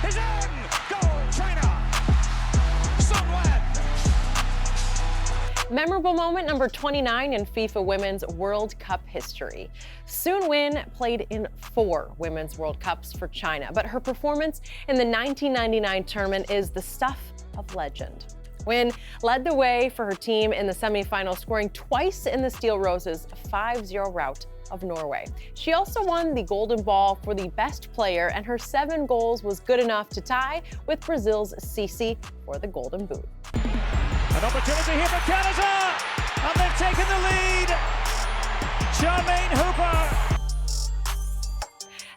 is in! Goal, China! Sun Wen! Memorable moment number 29 in FIFA Women's World Cup history. Sun Wen played in 4 Women's World Cups for China, but her performance in the 1999 tournament is the stuff of legend. Wen led the way for her team in the semifinals, scoring twice in the Steel Roses' 5-0 rout of Norway. She also won the Golden Ball for the best player, and her 7 goals was good enough to tie with Brazil's Sissi for the Golden Boot. An opportunity here for Canada, and they've taken the lead. Charmaine Hooper.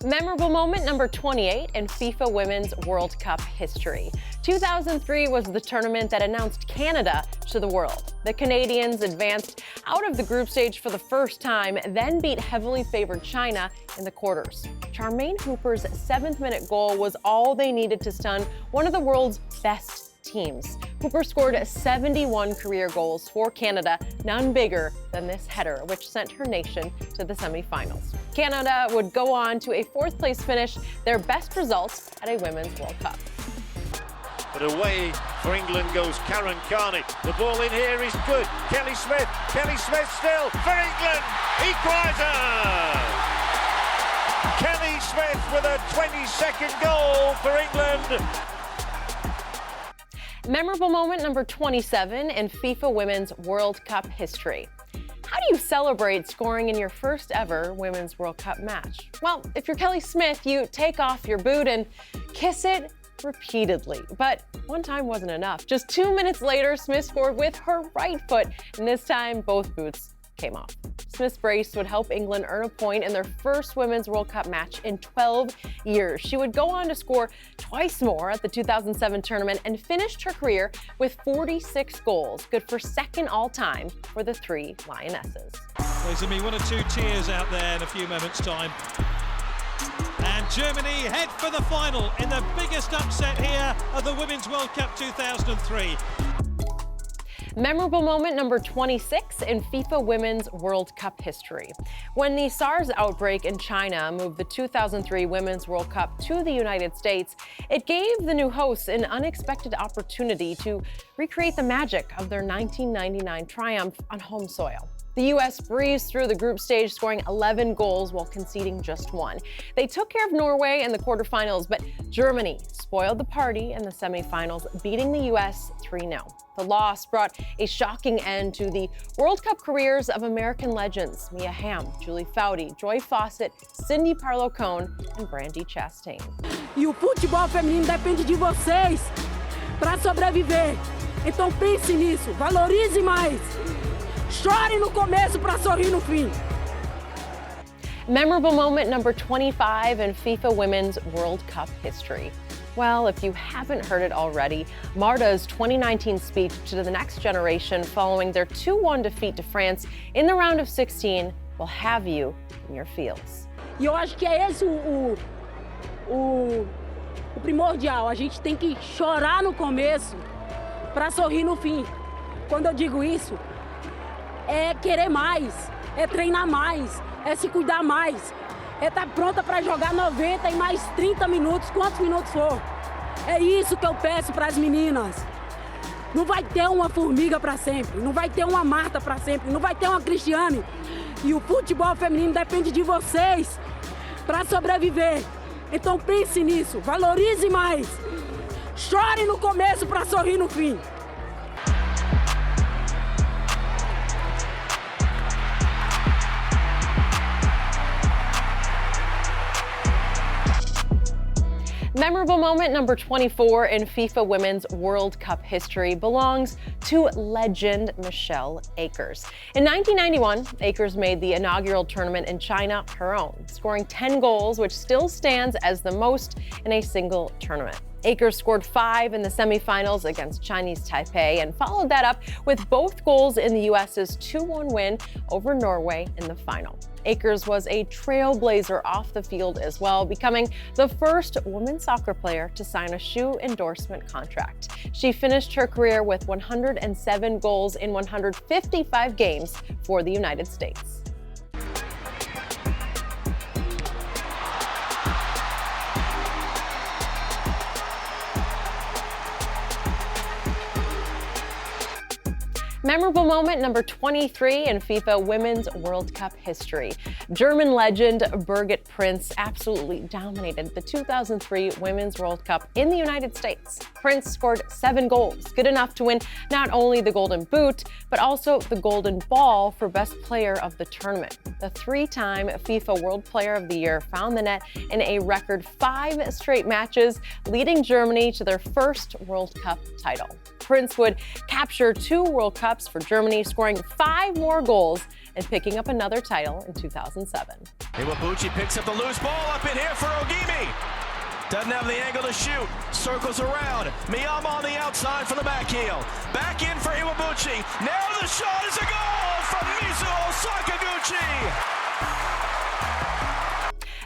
Memorable moment number 28 in FIFA Women's World Cup history. 2003 was the tournament that announced Canada to the world. The Canadians advanced out of the group stage for the first time, then beat heavily favored China in the quarters. Charmaine Hooper's 7th-minute goal was all they needed to stun one of the world's best teams. Hooper scored 71 career goals for Canada, none bigger than this header, which sent her nation to the semifinals. Canada would go on to a 4th-place finish, their best result at a Women's World Cup. But away for England goes Karen Carney. The ball in here is good. Kelly Smith still for England. Equaliser! Kelly Smith with a 22nd goal for England. Memorable moment number 27 in FIFA Women's World Cup history. How do you celebrate scoring in your first ever Women's World Cup match? Well, if you're Kelly Smith, you take off your boot and kiss it repeatedly. But one time wasn't enough. Just 2 minutes later, Smith scored with her right foot, and this time both boots came off. Smith's brace would help England earn a point in their first Women's World Cup match in 12 years. She would go on to score twice more at the 2007 tournament and finished her career with 46 goals, good for 2nd all-time for the 3 Lionesses. There's going to be 1 or 2 tears out there in a few moments' time. And Germany head for the final in the biggest upset here of the Women's World Cup 2003. Memorable moment number 26 in FIFA Women's World Cup history. When the SARS outbreak in China moved the 2003 Women's World Cup to the United States, it gave the new hosts an unexpected opportunity to recreate the magic of their 1999 triumph on home soil. The U.S. breezed through the group stage, scoring 11 goals while conceding just 1. They took care of Norway in the quarterfinals, but Germany spoiled the party in the semifinals, beating the U.S. 3-0. The loss brought a shocking end to the World Cup careers of American legends Mia Hamm, Julie Foudy, Joy Fawcett, Cindy Parlow-Cone, and Brandi Chastain. E o futebol feminino depende de vocês para sobreviver. Então pense nisso, valorize mais. Chore no começo para sorrir no fim. Memorable moment number 25 in FIFA Women's World Cup history. Well, if you haven't heard it already, Marta's 2019 speech to the next generation following their 2-1 defeat to France in the round of 16 will have you in your feels. E eu acho que é esse o primordial. A gente tem que chorar no começo para sorrir no fim. Quando eu digo isso, é querer mais, é treinar mais, é se cuidar mais, é estar pronta para jogar 90 e mais 30 minutos, quantos minutos for. É isso que eu peço para as meninas. Não vai ter uma formiga para sempre, não vai ter uma Marta para sempre, não vai ter uma Cristiane. E o futebol feminino depende de vocês para sobreviver. Então pense nisso, valorize mais. Chore no começo para sorrir no fim. Memorable moment number 24 in FIFA Women's World Cup history belongs to legend Michelle Akers. In 1991, Akers made the inaugural tournament in China her own, scoring 10 goals, which still stands as the most in a single tournament. Akers scored 5 in the semifinals against Chinese Taipei and followed that up with both goals in the U.S.'s 2-1 win over Norway in the final. Akers was a trailblazer off the field as well, becoming the first women's soccer player to sign a shoe endorsement contract. She finished her career with 107 goals in 155 games for the United States. Memorable moment number 23 in FIFA Women's World Cup history. German legend Birgit Prinz absolutely dominated the 2003 Women's World Cup in the United States. Prinz scored 7 goals, good enough to win not only the Golden Boot, but also the Golden Ball for Best Player of the tournament. The 3-time FIFA World Player of the Year found the net in a record 5 straight matches, leading Germany to their first World Cup title. Prinz would capture 2 World Cups for Germany, scoring 5 more goals and picking up another title in 2007. Iwabuchi picks up the loose ball up in here for Ogimi. Doesn't have the angle to shoot. Circles around. Miyama on the outside for the back heel. Back in for Iwabuchi. Now the shot is a goal from Mizuho Sakaguchi.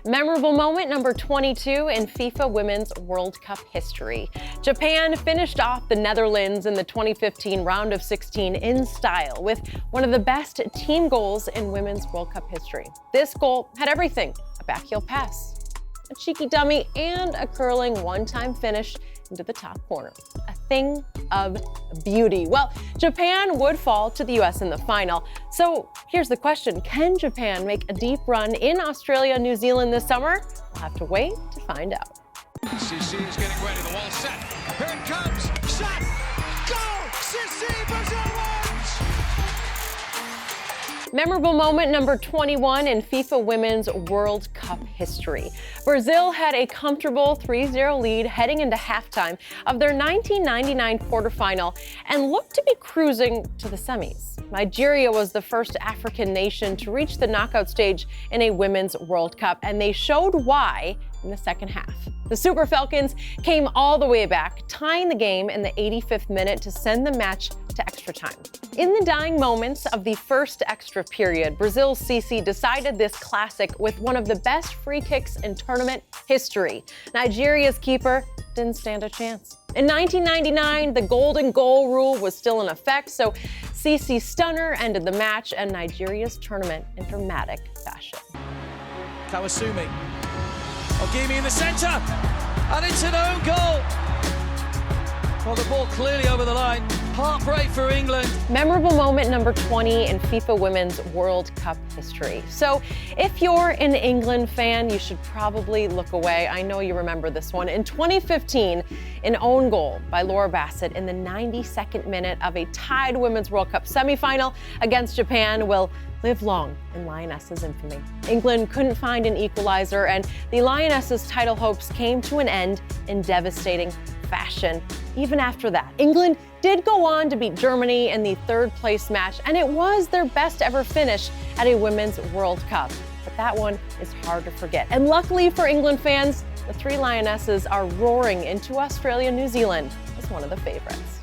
Memorable moment number 22 in FIFA Women's World Cup history. Japan finished off the Netherlands in the 2015 round of 16 in style with one of the best team goals in Women's World Cup history. This goal had everything: a backheel pass, a cheeky dummy, and a curling one-time finish into the top corner. A thing of beauty. Well, Japan would fall to the US in the final. So here's the question: can Japan make a deep run in Australia, New Zealand this summer? We'll have to wait to find out. Sissi is getting ready, the wall set. Here it comes, shot, go! Sissi, Brazil wins! Memorable moment number 21 in FIFA Women's World Cup history. Brazil had a comfortable 3-0 lead heading into halftime of their 1999 quarterfinal and looked to be cruising to the semis. Nigeria was the first African nation to reach the knockout stage in a Women's World Cup, and they showed why in the second half. The Super Falcons came all the way back, tying the game in the 85th minute to send the match to extra time. In the dying moments of the first extra period, Brazil's Sissi decided this classic with one of the best free kicks in tournament history. Nigeria's keeper didn't stand a chance. In 1999, the golden goal rule was still in effect, so Sissi's stunner ended the match and Nigeria's tournament in dramatic fashion. Kawasumi. Ogimi in the centre, and it's an own goal. Well, the ball clearly over the line. Heartbreak for England. Memorable moment number 20 in FIFA Women's World Cup history. So if you're an England fan, you should probably look away. I know you remember this one. In 2015, an own goal by Laura Bassett in the 92nd minute of a tied Women's World Cup semifinal against Japan will live long in Lionesses' infamy. England couldn't find an equalizer, and the Lionesses' title hopes came to an end in devastating fashion. Even after that, England did go on to beat Germany in the 3rd place match, and it was their best ever finish at a Women's World Cup. But that one is hard to forget. And luckily for England fans, the 3 Lionesses are roaring into Australia, New Zealand as one of the favorites.